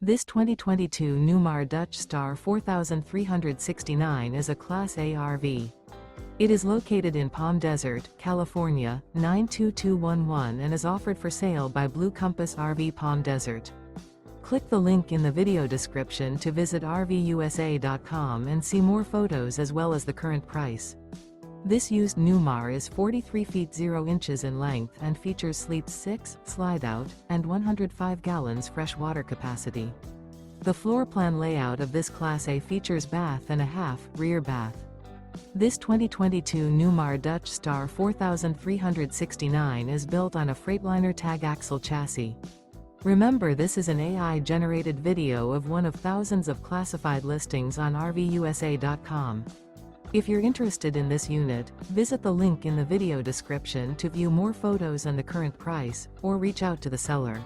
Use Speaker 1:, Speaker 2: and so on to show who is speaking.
Speaker 1: This 2022 Newmar Dutch Star 4369 is a Class A RV. It is located in Palm Desert, California, 92211 and is offered for sale by Blue Compass RV Palm Desert. Click the link in the video description to visit RVUSA.com and see more photos as well as the current price. This used Newmar is 43 feet 0 inches in length and features sleeps 6, slide-out, and 105 gallons fresh water capacity. The floor plan layout of this Class A features bath and a half, rear bath. This 2022 Newmar Dutch Star 4369 is built on a Freightliner Tag Axle chassis. Remember, this is an AI-generated video of one of thousands of classified listings on RVUSA.com. If you're interested in this unit, visit the link in the video description to view more photos and the current price, or reach out to the seller.